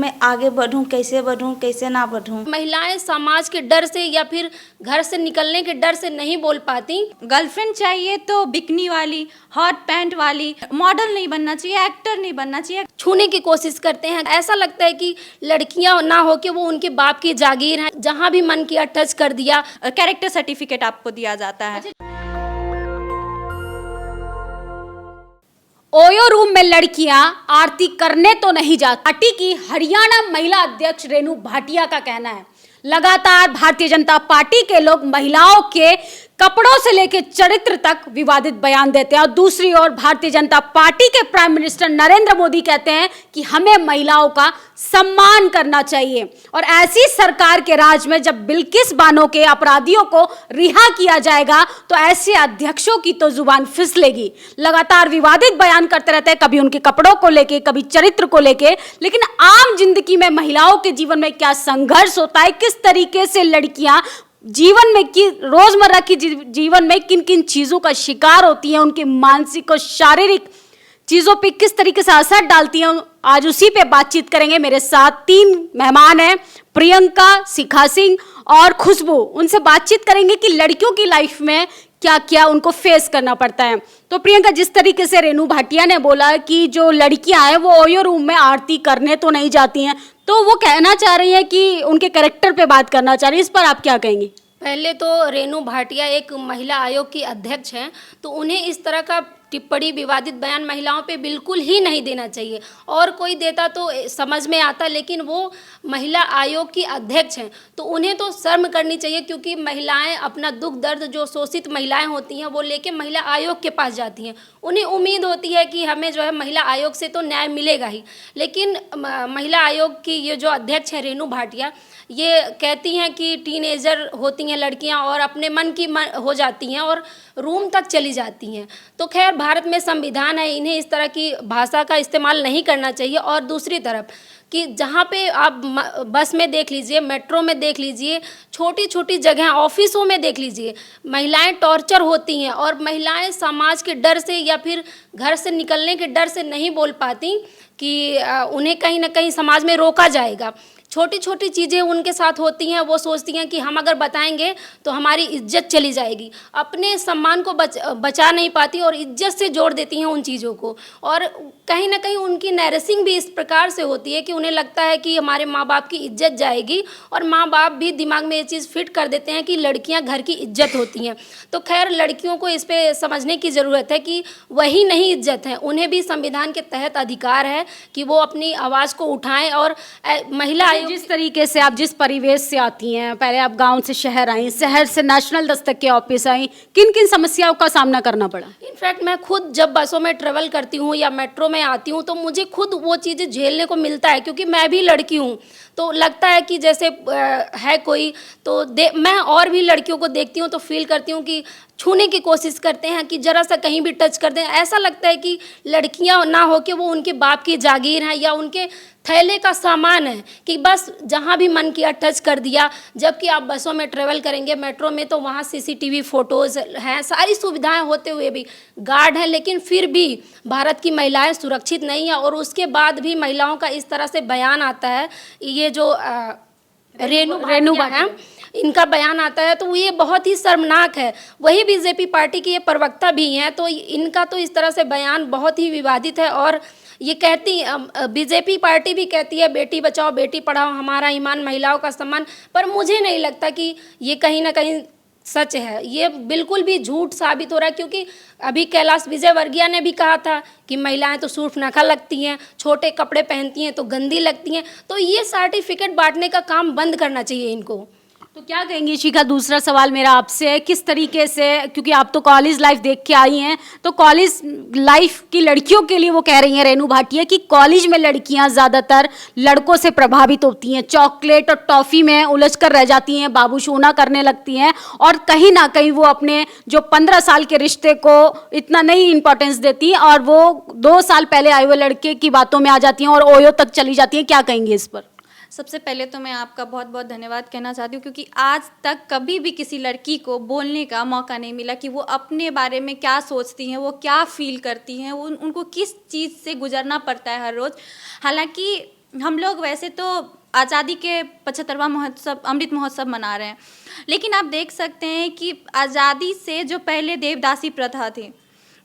मैं आगे बढ़ूं, कैसे ना बढ़ूं। महिलाएं समाज के डर से या फिर घर से निकलने के डर से नहीं बोल पाती। गर्लफ्रेंड चाहिए तो बिकनी वाली, हॉट पैंट वाली, मॉडल नहीं बनना चाहिए, एक्टर नहीं बनना चाहिए। छूने की कोशिश करते हैं। ऐसा लगता है कि लड़कियां ना हो कि वो उनके बाप की जागीर है, जहां भी मन किया टच कर दिया। कैरेक्टर सर्टिफिकेट आपको दिया जाता है। ओयो रूम में लड़कियां आरती करने तो नहीं जाती। पार्टी की हरियाणा महिला अध्यक्ष रेणु भाटिया का कहना है लगातार भारतीय जनता पार्टी के लोग महिलाओं के कपड़ों से लेकर चरित्र तक विवादित बयान देते हैं और दूसरी ओर भारतीय जनता पार्टी के प्राइम मिनिस्टर नरेंद्र मोदी कहते हैं कि हमें महिलाओं का सम्मान करना चाहिए। और ऐसी सरकार के राज में जब बिल्किस बानो के अपराधियों को रिहा किया जाएगा तो ऐसे अध्यक्षों की तो जुबान फिसलेगी। लगातार विवादित बयान करते रहते हैं, कभी उनके कपड़ों को लेके, कभी चरित्र को लेके। लेकिन आम जिंदगी में महिलाओं के जीवन में क्या संघर्ष होता है, किस तरीके से लड़कियां जीवन में की रोजमर्रा की जीवन में किन किन चीजों का शिकार होती हैं, उनकी मानसिक और शारीरिक चीजों पे किस तरीके से असर डालती हैं, आज उसी पे बातचीत करेंगे। मेरे साथ 3 मेहमान हैं, प्रियंका, शिखा सिंह और खुशबू। उनसे बातचीत करेंगे कि लड़कियों की लाइफ में क्या क्या उनको फेस करना पड़ता है। तो प्रियंका, जिस तरीके से रेणु भाटिया ने बोला कि जो लड़कियां हैं वो ओयो रूम में आरती करने तो नहीं जाती हैं, तो वो कहना चाह रही है कि उनके कैरेक्टर पे बात करना चाह रही है। इस पर आप क्या कहेंगे? पहले तो रेणु भाटिया एक महिला आयोग की अध्यक्ष हैं, तो उन्हें इस तरह का टिप्पणी, विवादित बयान महिलाओं पे बिल्कुल ही नहीं देना चाहिए। और कोई देता तो समझ में आता, लेकिन वो महिला आयोग की अध्यक्ष हैं तो उन्हें तो शर्म करनी चाहिए, क्योंकि महिलाएं अपना दुख दर्द, जो शोषित महिलाएं होती हैं वो लेके महिला आयोग के पास जाती हैं। उन्हें उम्मीद होती है कि हमें जो है महिला आयोग से तो न्याय मिलेगा ही। लेकिन महिला आयोग की ये जो अध्यक्ष है रेणु भाटिया, ये कहती हैं कि टीनेजर होती हैं लड़कियां और अपने मन की हो जाती हैं और रूम तक चली जाती हैं। तो खैर, भारत में संविधान है, इन्हें इस तरह की भाषा का इस्तेमाल नहीं करना चाहिए। और दूसरी तरफ कि जहाँ पे आप बस में देख लीजिए, मेट्रो में देख लीजिए, छोटी छोटी जगह, ऑफिसों में देख लीजिए, महिलाएं टॉर्चर होती हैं और महिलाएं समाज के डर से या फिर घर से निकलने के डर से नहीं बोल पाती कि उन्हें कहीं ना कहीं समाज में रोका जाएगा। छोटी छोटी चीज़ें उनके साथ होती हैं, वो सोचती हैं कि हम अगर बताएंगे तो हमारी इज्जत चली जाएगी। अपने सम्मान को बचा नहीं पाती और इज्जत से जोड़ देती हैं उन चीज़ों को। और कहीं ना कहीं उनकी नैरेसिंग भी इस प्रकार से होती है कि उन्हें लगता है कि हमारे माँ बाप की इज्जत जाएगी, और माँ बाप भी दिमाग में ये चीज़ फिट कर देते हैं कि लड़कियाँ घर की इज्जत होती हैं। तो खैर, लड़कियों को इस पर समझने की ज़रूरत है कि वही नहीं इज्जत है, उन्हें भी संविधान के तहत अधिकार है कि वो अपनी आवाज़ को उठाएं। और महिला जिस तरीके से आप जिस परिवेश से आती हैं, पहले आप गांव से शहर आई, शहर से नेशनल दस्तक के ऑफिस आई, किन किन समस्याओं का सामना करना पड़ा? इनफैक्ट मैं खुद जब बसों में ट्रेवल करती हूँ या मेट्रो में आती हूँ तो मुझे खुद वो चीज़ें झेलने को मिलता है, क्योंकि मैं भी लड़की हूँ। तो लगता है कि जैसे है कोई, तो मैं और भी लड़कियों को देखती हूँ तो फील करती हूँ कि छूने की कोशिश करते हैं कि जरा सा कहीं भी टच कर दें। ऐसा लगता है कि लड़कियां ना हो कि वो उनके बाप की जागीर हैं या उनके थैले का सामान है, कि बस जहां भी मन किया टच कर दिया। जबकि आप बसों में ट्रेवल करेंगे, मेट्रो में, तो वहां सीसीटीवी फोटोज़ हैं, सारी सुविधाएं होते हुए भी गार्ड हैं, लेकिन फिर भी भारत की महिलाएं सुरक्षित नहीं है। और उसके बाद भी महिलाओं का इस तरह से बयान आता है, ये जो रेणु है, इनका बयान आता है, तो ये बहुत ही शर्मनाक है। वही बीजेपी पार्टी की ये प्रवक्ता भी हैं, तो इनका तो इस तरह से बयान बहुत ही विवादित है। और ये कहती, बीजेपी पार्टी भी कहती है बेटी बचाओ बेटी पढ़ाओ, हमारा ईमान, महिलाओं का सम्मान, पर मुझे नहीं लगता कि ये कहीं ना कहीं सच है। ये बिल्कुल भी झूठ साबित हो रहा है, क्योंकि अभी कैलाश विजयवर्गीय ने भी कहा था कि महिलाएं तो सूर्फ नखा लगती हैं, छोटे कपड़े पहनती हैं तो गंदी लगती हैं। तो ये सर्टिफिकेट बांटने का काम बंद करना चाहिए इनको। तो क्या कहेंगी शिखा? दूसरा सवाल मेरा आपसे है, किस तरीके से, क्योंकि आप तो कॉलेज लाइफ देख के आई हैं, तो कॉलेज लाइफ की लड़कियों के लिए वो कह रही हैं रेणु भाटिया कि कॉलेज में लड़कियां ज़्यादातर लड़कों से प्रभावित होती हैं, चॉकलेट और टॉफ़ी में उलझ कर रह जाती हैं, बाबूशोना करने लगती हैं, और कहीं ना कहीं वो अपने जो 15 साल के रिश्ते को इतना नहीं इंपॉर्टेंस देती और वो 2 साल पहले आए हुए लड़के की बातों में आ जाती हैं और ओयो तक चली जाती हैं। क्या कहेंगे इस पर? सबसे पहले तो मैं आपका बहुत बहुत धन्यवाद कहना चाहती हूँ, क्योंकि आज तक कभी भी किसी लड़की को बोलने का मौका नहीं मिला कि वो अपने बारे में क्या सोचती हैं, वो क्या फील करती हैं, उनको किस चीज़ से गुजरना पड़ता है हर रोज़। हालांकि हम लोग वैसे तो आज़ादी के 75वां महोत्सव, अमृत महोत्सव मना रहे हैं, लेकिन आप देख सकते हैं कि आज़ादी से जो पहले देवदासी प्रथा थी,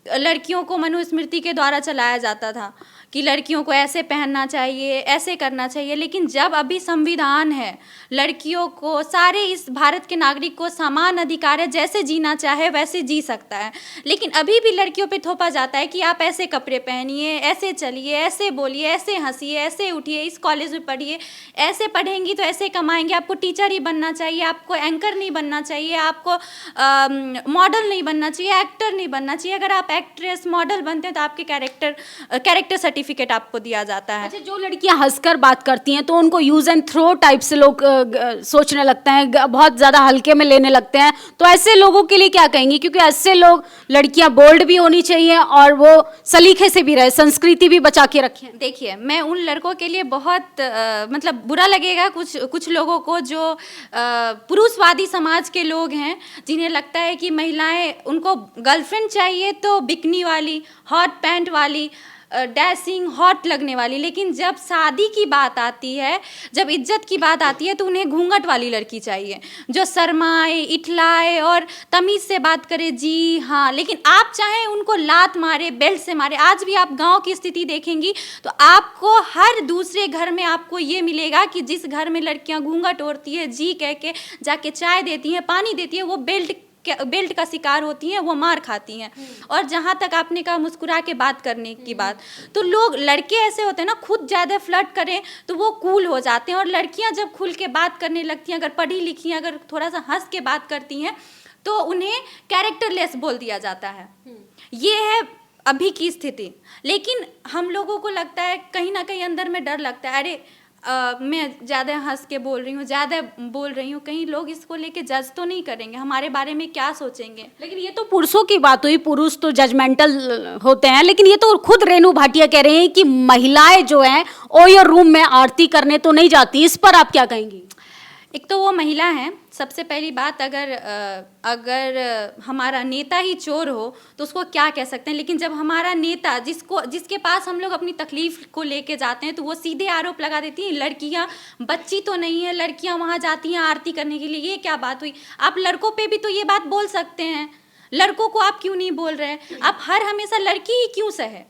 लड़कियों को मनुस्मृति के द्वारा चलाया जाता था कि लड़कियों को ऐसे पहनना चाहिए, ऐसे करना चाहिए, लेकिन जब अभी संविधान है, लड़कियों को, सारे इस भारत के नागरिक को समान अधिकार है, जैसे जीना चाहे वैसे जी सकता है, लेकिन अभी भी लड़कियों पे थोपा जाता है कि आप ऐसे कपड़े पहनिए, ऐसे चलिए, ऐसे बोलिए, ऐसे हंसिए, ऐसे उठिए, इस कॉलेज में पढ़िए, ऐसे पढ़ेंगी तो ऐसे कमाएंगे, आपको टीचर ही बनना चाहिए, आपको एंकर नहीं बनना चाहिए, आपको मॉडल नहीं बनना चाहिए, एक्टर नहीं बनना चाहिए। अगर आप एक्ट्रेस, मॉडल बनते हैं तो आपके कैरेक्टर सर्टिफिकेट आपको दिया जाता है। अच्छा, जो लड़कियां हंसकर बात करती हैं तो उनको यूज एंड थ्रो टाइप से लोग सोचने लगते हैं, बहुत ज़्यादा हल्के में लेने लगते हैं, तो ऐसे लोगों के लिए क्या कहेंगी? क्योंकि ऐसे लोग, लड़कियां बोल्ड भी होनी चाहिए और वो सलीके से भी रहे, संस्कृति भी बचा के रखें। देखिए, मैं उन लड़कों के लिए बहुत मतलब बुरा लगेगा कुछ लोगों को जो पुरुषवादी समाज के लोग हैं, जिन्हें लगता है कि महिलाएं, उनको गर्लफ्रेंड चाहिए तो बिकनी वाली, हॉट पैंट वाली, डैशिंग, हॉट लगने वाली, लेकिन जब शादी की बात आती है, जब इज्जत की बात आती है, तो उन्हें घूंघट वाली लड़की चाहिए जो शर्माए, इठलाए और तमीज़ से बात करे, जी हाँ। लेकिन आप चाहें उनको लात मारे, बेल्ट से मारे, आज भी आप गांव की स्थिति देखेंगी तो आपको हर दूसरे घर में आपको ये मिलेगा कि जिस घर में लड़कियां घूंघट ओढ़ती है, जी कह के जाके चाय देती हैं, पानी देती है, वो बेल्ट का शिकार होती हैं, वो मार खाती हैं। और जहाँ तक आपने कहा मुस्कुरा के बात करने की बात, तो लोग, लड़के ऐसे होते हैं ना, खुद ज़्यादा फ्लर्ट करें तो वो कूल हो जाते हैं, और लड़कियाँ जब खुल के बात करने लगती हैं, अगर पढ़ी लिखी हैं, अगर थोड़ा सा हंस के बात करती हैं, तो उन्हें कैरेक्टरलेस बोल दिया जाता है। ये है अभी की स्थिति। लेकिन हम लोगों को लगता है, कहीं ना कहीं अंदर में डर लगता है, अरे मैं ज़्यादा हंस के बोल रही हूँ, ज़्यादा बोल रही हूँ, कहीं लोग इसको लेके जज तो नहीं करेंगे, हमारे बारे में क्या सोचेंगे। लेकिन ये तो पुरुषों की बात हुई, पुरुष तो जजमेंटल होते हैं, लेकिन ये तो खुद रेणु भाटिया कह रहे हैं कि महिलाएं जो हैं ओयो रूम में आरती करने तो नहीं जाती। इस पर आप क्या कहेंगी? एक तो वो महिला है, सबसे पहली बात, अगर हमारा नेता ही चोर हो तो उसको क्या कह सकते हैं, लेकिन जब हमारा नेता, जिसके पास हम लोग अपनी तकलीफ को लेके जाते हैं, तो वो सीधे आरोप लगा देती हैं, लड़कियां बच्ची तो नहीं है, लड़कियां वहां जाती हैं आरती करने के लिए। ये क्या बात हुई? आप लड़कों पे भी तो ये बात बोल सकते हैं, लड़कों को आप क्यों नहीं बोल रहे हैं? आप हर हमेशा लड़की ही क्यों सहे?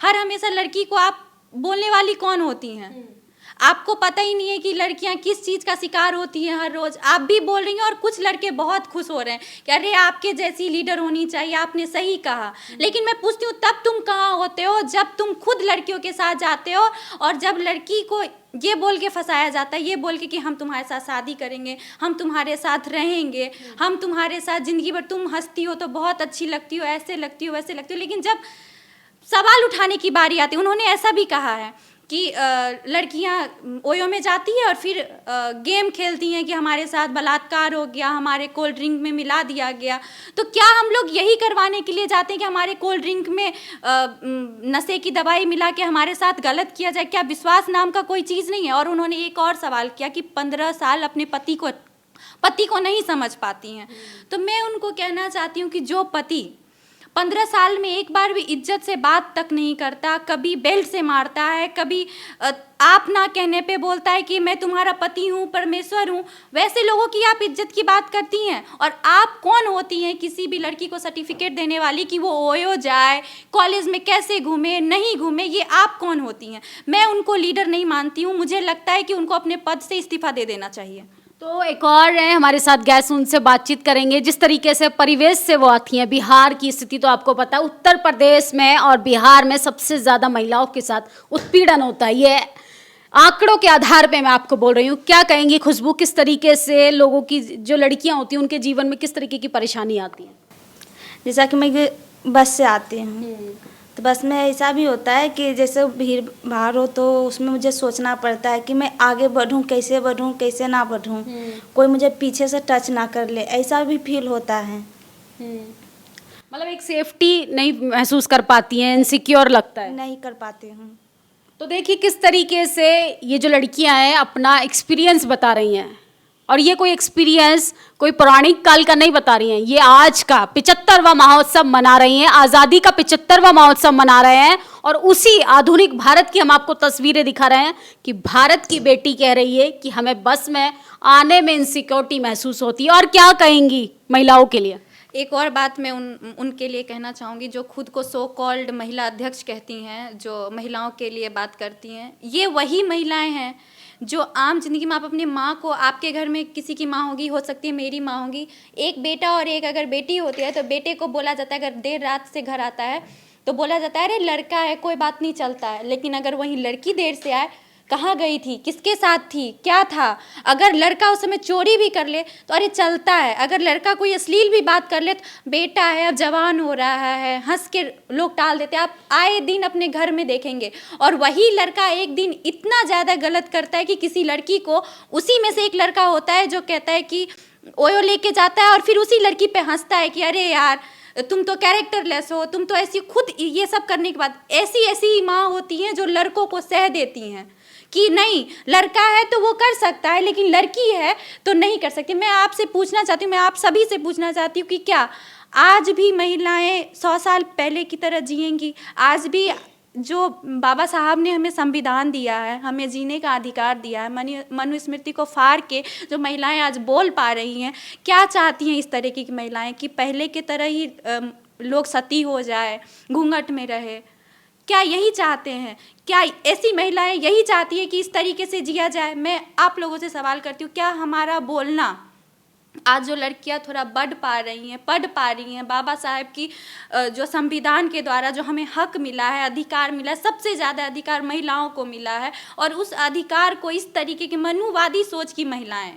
हर हमेशा लड़की को आप बोलने वाली कौन होती हैं? आपको पता ही नहीं है कि लड़कियां किस चीज़ का शिकार होती हैं हर रोज़। आप भी बोल रही हैं और कुछ लड़के बहुत खुश हो रहे हैं कि अरे आपके जैसी लीडर होनी चाहिए, आपने सही कहा। लेकिन मैं पूछती हूँ, तब तुम कहाँ होते हो जब तुम खुद लड़कियों के साथ जाते हो, और जब लड़की को ये बोल के फंसाया जाता है, ये बोल के कि हम तुम्हारे साथ शादी करेंगे, हम तुम्हारे साथ रहेंगे, हम तुम्हारे साथ ज़िंदगी भर, तुम हंसती हो तो बहुत अच्छी लगती हो, ऐसे लगती हो, वैसे लगती हो। लेकिन जब सवाल उठाने की बारी आती है, उन्होंने ऐसा भी कहा है कि लड़कियां ओयो में जाती है और फिर गेम खेलती हैं कि हमारे साथ बलात्कार हो गया, हमारे कोल्ड ड्रिंक में मिला दिया गया। तो क्या हम लोग यही करवाने के लिए जाते हैं कि हमारे कोल्ड ड्रिंक में नशे की दवाई मिला के हमारे साथ गलत किया जाए? क्या विश्वास नाम का कोई चीज़ नहीं है? और उन्होंने एक और सवाल किया कि 15 साल अपने पति को नहीं समझ पाती हैं। तो मैं उनको कहना चाहती हूँ कि जो पति 15 साल में एक बार भी इज्जत से बात तक नहीं करता, कभी बेल्ट से मारता है, कभी आप ना कहने पे बोलता है कि मैं तुम्हारा पति हूँ, परमेश्वर हूँ, वैसे लोगों की आप इज्जत की बात करती हैं। और आप कौन होती हैं किसी भी लड़की को सर्टिफिकेट देने वाली कि वो ओयो जाए, कॉलेज में कैसे घूमे, नहीं घूमे? ये आप कौन होती हैं? मैं उनको लीडर नहीं मानती हूँ। मुझे लगता है कि उनको अपने पद से इस्तीफा दे देना चाहिए। तो एक और है हमारे साथ गैस, उनसे बातचीत करेंगे। जिस तरीके से परिवेश से वो आती हैं, बिहार की स्थिति तो आपको पता है, उत्तर प्रदेश में और बिहार में सबसे ज़्यादा महिलाओं के साथ उत्पीड़न होता है। ये आंकड़ों के आधार पे मैं आपको बोल रही हूँ। क्या कहेंगी खुशबू, किस तरीके से लोगों की, जो लड़कियाँ होती हैं, उनके जीवन में किस तरीके की परेशानी आती है? जैसा कि मैं बस से आती हूँ, तो बस में ऐसा भी होता है कि जैसे भीड़ भाड़ हो तो उसमें मुझे सोचना पड़ता है कि मैं आगे बढ़ूँ कैसे ना बढ़ूँ, कोई मुझे पीछे से टच ना कर ले, ऐसा भी फील होता है। मतलब एक सेफ्टी नहीं महसूस कर पाती हैं, इनसिक्योर लगता है, नहीं कर पाती हूँ। तो देखिए किस तरीके से ये जो लड़कियां हैं अपना एक्सपीरियंस बता रही हैं। और ये कोई एक्सपीरियंस कोई पौराणिक काल का नहीं बता रही हैं, ये आज का 75वां महोत्सव मना रही हैं, आज़ादी का 75वां महोत्सव मना रहे हैं। और उसी आधुनिक भारत की हम आपको तस्वीरें दिखा रहे हैं कि भारत की बेटी कह रही है कि हमें बस में आने में इनसिक्योरिटी महसूस होती है। और क्या कहेंगी महिलाओं के लिए? एक और बात मैं उनके लिए कहना चाहूँगी जो खुद को सो कॉल्ड महिला अध्यक्ष कहती हैं, जो महिलाओं के लिए बात करती हैं। ये वही महिलाएं हैं जो आम जिंदगी में आप अपनी माँ को, आपके घर में किसी की माँ होगी, हो सकती है मेरी माँ होगी, एक बेटा और एक अगर बेटी होती है तो बेटे को बोला जाता है, अगर देर रात से घर आता है तो बोला जाता है अरे लड़का है कोई बात नहीं चलता है। लेकिन अगर वहीं लड़की देर से आए, कहाँ गई थी, किसके साथ थी, क्या था, अगर लड़का उस समय चोरी भी कर ले तो अरे चलता है, अगर लड़का कोई अश्लील भी बात कर ले तो बेटा है अब जवान हो रहा है, हंस के लोग टाल देते हैं। आप आए दिन अपने घर में देखेंगे। और वही लड़का एक दिन इतना ज़्यादा गलत करता है कि किसी लड़की को, उसी में से एक लड़का होता है जो कहता है कि ओयो लेके जाता है और फिर उसी लड़की पे हंसता है कि अरे यार तुम तो कैरेक्टरलेस हो, तुम तो ऐसी, खुद ये सब करने के बाद ऐसी ऐसी माँ होती हैं जो लड़कों को सह देती हैं कि नहीं लड़का है तो वो कर सकता है लेकिन लड़की है तो नहीं कर सकती। मैं आपसे पूछना चाहती हूँ, मैं आप सभी से पूछना चाहती हूँ कि क्या आज भी महिलाएं 100 साल पहले की तरह जिएंगी? आज भी जो बाबा साहब ने हमें संविधान दिया है, हमें जीने का अधिकार दिया है, मनुस्मृति को फाड़ के जो महिलाएं आज बोल पा रही हैं, क्या चाहती हैं इस तरीके की महिलाएं कि पहले की तरह ही लोग सती हो जाए, घूंघट में रहे? क्या यही चाहते हैं? क्या ऐसी महिलाएं यही चाहती है कि इस तरीके से जिया जाए? मैं आप लोगों से सवाल करती हूँ, क्या हमारा बोलना आज जो लड़कियां थोड़ा बढ़ पा रही हैं, पढ़ पा रही हैं, बाबा साहब की जो संविधान के द्वारा जो हमें हक मिला है, अधिकार मिला है, सबसे ज़्यादा अधिकार महिलाओं को मिला है, और उस अधिकार को इस तरीके की मनुवादी सोच की महिलाएं,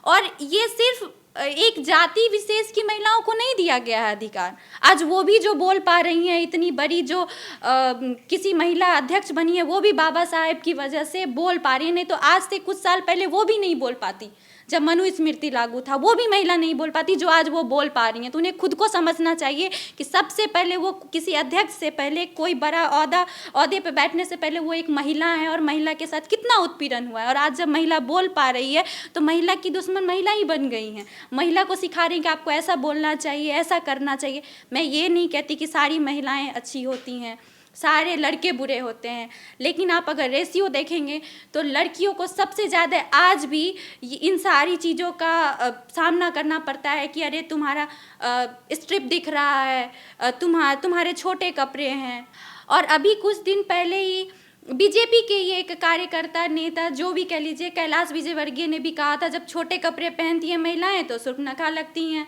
और ये सिर्फ एक जाति विशेष की महिलाओं को नहीं दिया गया है अधिकार। आज वो भी जो बोल पा रही हैं, इतनी बड़ी जो किसी महिला अध्यक्ष बनी है, वो भी बाबा साहेब की वजह से बोल पा रही है। नहीं तो आज से कुछ साल पहले वो भी नहीं बोल पाती। जब मनुस्मृति लागू था वो भी महिला नहीं बोल पाती, जो आज वो बोल पा रही हैं। तो उन्हें खुद को समझना चाहिए कि सबसे पहले वो किसी अध्यक्ष से पहले, कोई बड़ा औहदे पे बैठने से पहले वो एक महिला है, और महिला के साथ कितना उत्पीड़न हुआ है। और आज जब महिला बोल पा रही है तो महिला की दुश्मन महिला ही बन गई हैं। महिला को सिखा रही हैं कि आपको ऐसा बोलना चाहिए, ऐसा करना चाहिए। मैं ये नहीं कहती कि सारी महिलाएं अच्छी होती हैं, सारे लड़के बुरे होते हैं, लेकिन आप अगर रेशियो देखेंगे तो लड़कियों को सबसे ज़्यादा आज भी इन सारी चीज़ों का सामना करना पड़ता है कि अरे तुम्हारा स्ट्रिप दिख रहा है, तुम्हारे छोटे कपड़े हैं। और अभी कुछ दिन पहले ही बीजेपी के ये एक कार्यकर्ता, नेता, जो भी कह लीजिए, कैलाश विजयवर्गीय ने भी कहा था जब छोटे कपड़े पहनती हैं महिलाएं तो सुर्खनखा लगती हैं।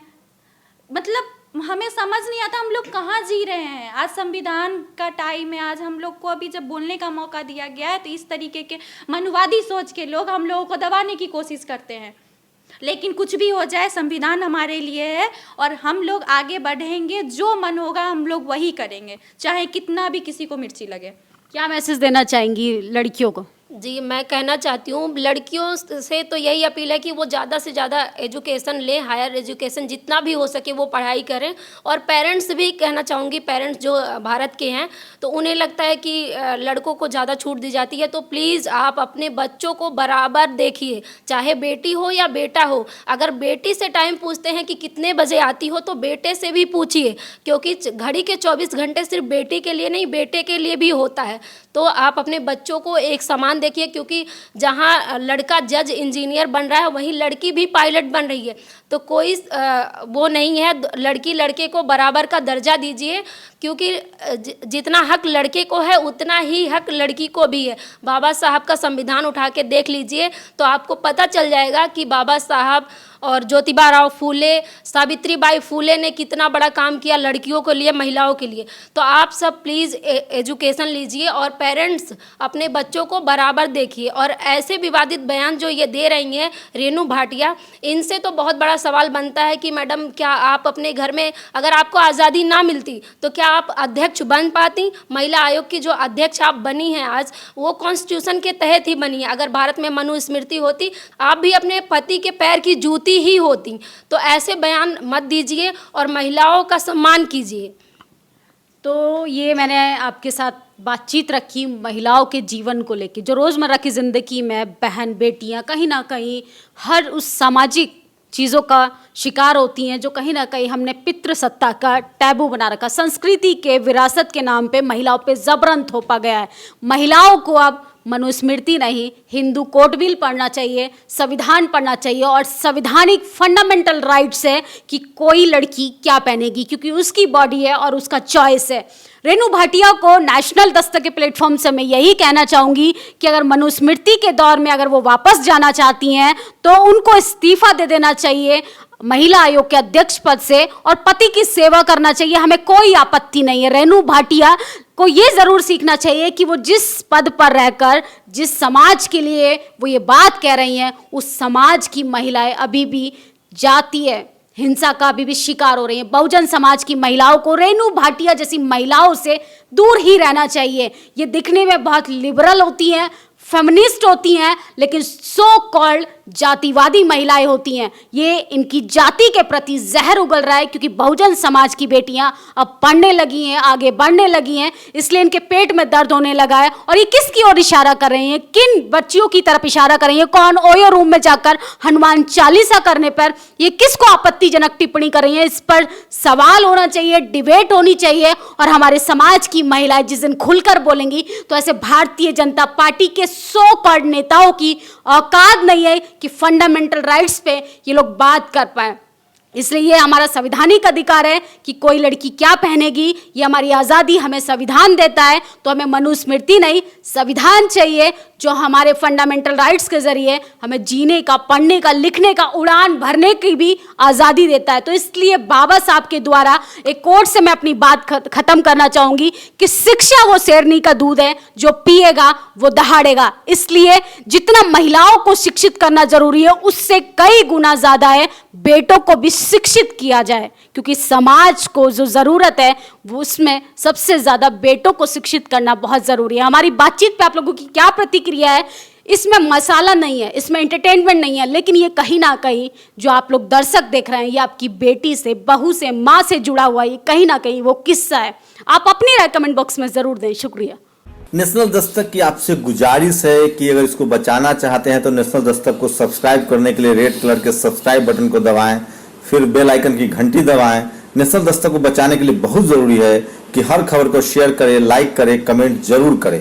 मतलब हमें समझ नहीं आता हम लोग कहाँ जी रहे हैं। आज संविधान का टाइम है, आज हम लोग को अभी जब बोलने का मौका दिया गया है तो इस तरीके के मनुवादी सोच के लोग हम लोगों को दबाने की कोशिश करते हैं। लेकिन कुछ भी हो जाए, संविधान हमारे लिए है और हम लोग आगे बढ़ेंगे। जो मन होगा हम लोग वही करेंगे, चाहे कितना भी किसी को मिर्ची लगे। क्या मैसेज देना चाहेंगी लड़कियों को? जी, मैं कहना चाहती हूँ लड़कियों से तो यही अपील है कि वो ज़्यादा से ज़्यादा एजुकेशन लें, हायर एजुकेशन जितना भी हो सके वो पढ़ाई करें। और पेरेंट्स भी कहना चाहूँगी, पेरेंट्स जो भारत के हैं तो उन्हें लगता है कि लड़कों को ज़्यादा छूट दी जाती है, तो प्लीज़ आप अपने बच्चों को बराबर देखिए, चाहे बेटी हो या बेटा हो। अगर बेटी से टाइम पूछते हैं कि कितने बजे आती हो तो बेटे से भी पूछिए, क्योंकि घड़ी के 24 घंटे सिर्फ बेटी के लिए नहीं, बेटे के लिए भी होता है। तो आप अपने बच्चों को एक समान देखिए, क्योंकि जहाँ लड़का जज इंजीनियर बन रहा है वहीं लड़की भी पायलट बन रही है। तो कोई वो नहीं है, लड़की लड़के को बराबर का दर्जा दीजिए, क्योंकि जितना हक लड़के को है उतना ही हक लड़की को भी है। बाबा साहब का संविधान उठा के देख लीजिए तो आपको पता चल जाएगा कि बाबा साहब और ज्योतिबा राव फूले, सावित्रीबाई फूले ने कितना बड़ा काम किया लड़कियों के लिए, महिलाओं के लिए। तो आप सब प्लीज़ एजुकेशन लीजिए और पेरेंट्स अपने बच्चों को बराबर देखिए। और ऐसे विवादित बयान जो ये दे रही हैं रेनू भाटिया, इनसे तो बहुत बड़ा सवाल बनता है कि मैडम क्या आप अपने घर में, अगर आपको आज़ादी ना मिलती तो क्या आप अध्यक्ष बन पाती? महिला आयोग की जो अध्यक्ष आप बनी हैं आज, वो कॉन्स्टिट्यूशन के तहत ही बनी है। अगर भारत में मनुस्मृति होती, आप भी अपने पति के पैर की जूती ही होती। तो ऐसे बयान मत दीजिए और महिलाओं का सम्मान कीजिए। तो ये मैंने आपके साथ बातचीत रखी महिलाओं के जीवन को लेके, जो रोज़मर्रा की ज़िंदगी में बहन बेटियां कहीं ना कहीं हर उस सामाजिक चीज़ों का शिकार होती हैं, जो कहीं ना कहीं हमने पितृसत्ता का टैबू बना रखा, संस्कृति के विरासत के नाम पे महिलाओं पे जबरन थोपा गया है। महिलाओं को अब मनुस्मृति नहीं, हिंदू कोड बिल पढ़ना चाहिए, संविधान पढ़ना चाहिए, और संविधानिक फंडामेंटल राइट्स है कि कोई लड़की क्या पहनेगी, क्योंकि उसकी बॉडी है और उसका चॉइस है। रेनू भाटिया को नेशनल दस्तक के प्लेटफॉर्म से मैं यही कहना चाहूँगी कि अगर मनुस्मृति के दौर में अगर वो वापस जाना चाहती हैं तो उनको इस्तीफा दे देना चाहिए महिला आयोग के अध्यक्ष पद से, और पति की सेवा करना चाहिए। हमें कोई आपत्ति नहीं है। रेनू भाटिया को ये जरूर सीखना चाहिए कि वो जिस पद पर रहकर जिस समाज के लिए वो ये बात कह रही हैं, उस समाज की महिलाएं अभी भी जातीय हिंसा का अभी भी शिकार हो रही हैं। बहुजन समाज की महिलाओं को रेनू भाटिया जैसी महिलाओं से दूर ही रहना चाहिए। ये दिखने में बहुत लिबरल होती हैं, फेमिनिस्ट होती हैं, लेकिन सो कॉल्ड जातिवादी महिलाएं होती हैं। ये इनकी जाति के प्रति जहर उगल रहा है, क्योंकि बहुजन समाज की बेटियां अब पढ़ने लगी हैं, आगे बढ़ने लगी हैं, इसलिए इनके पेट में दर्द होने लगा है। और ये किसकी ओर इशारा कर रही हैं, किन बच्चियों की तरफ इशारा कर रही हैं? कौन ओयो रूम में जाकर हनुमान चालीसा करने पर ये किसको आपत्तिजनक टिप्पणी कर रही हैं? इस पर सवाल होना चाहिए, डिबेट होनी चाहिए, और हमारे समाज की महिलाएं जिस दिन खुलकर बोलेंगी तो ऐसे भारतीय जनता पार्टी के सो कॉल्ड नेताओं की औकात नहीं है कि फंडामेंटल राइट्स पे ये लोग बात कर पाए। इसलिए ये हमारा संवैधानिक अधिकार है कि कोई लड़की क्या पहनेगी, ये हमारी आज़ादी हमें संविधान देता है। तो हमें मनुस्मृति नहीं, संविधान चाहिए, जो हमारे फंडामेंटल राइट्स के जरिए हमें जीने का, पढ़ने का, लिखने का, उड़ान भरने की भी आज़ादी देता है। तो इसलिए बाबा साहब के द्वारा एक कोट से मैं अपनी बात खत्म करना चाहूँगी कि शिक्षा वो शेरनी का दूध है, जो पिएगा वो दहाड़ेगा। इसलिए जितना महिलाओं को शिक्षित करना जरूरी है, उससे कई गुना ज़्यादा है बेटों को भी शिक्षित किया जाए, क्योंकि समाज को जो ज़रूरत है वो उसमें सबसे ज़्यादा बेटों को शिक्षित करना बहुत ज़रूरी है। हमारी बातचीत पे आप लोगों की क्या प्रतिक्रिया है? इसमें मसाला नहीं है, इसमें एंटरटेनमेंट नहीं है, लेकिन ये कहीं ना कहीं जो आप लोग दर्शक देख रहे हैं, ये आपकी बेटी से, बहू से, माँ से जुड़ा हुआ ये कहीं ना कहीं वो किस्सा है। आप अपनी राय कमेंट बॉक्स में ज़रूर दें। शुक्रिया। नेशनल दस्तक की आपसे गुजारिश है कि अगर इसको बचाना चाहते हैं तो नेशनल दस्तक को सब्सक्राइब करने के लिए रेड कलर के सब्सक्राइब बटन को दबाएं, फिर बेल आइकन की घंटी दबाएं। नेशनल दस्तक को बचाने के लिए बहुत जरूरी है कि हर खबर को शेयर करें, लाइक करें, कमेंट जरूर करें।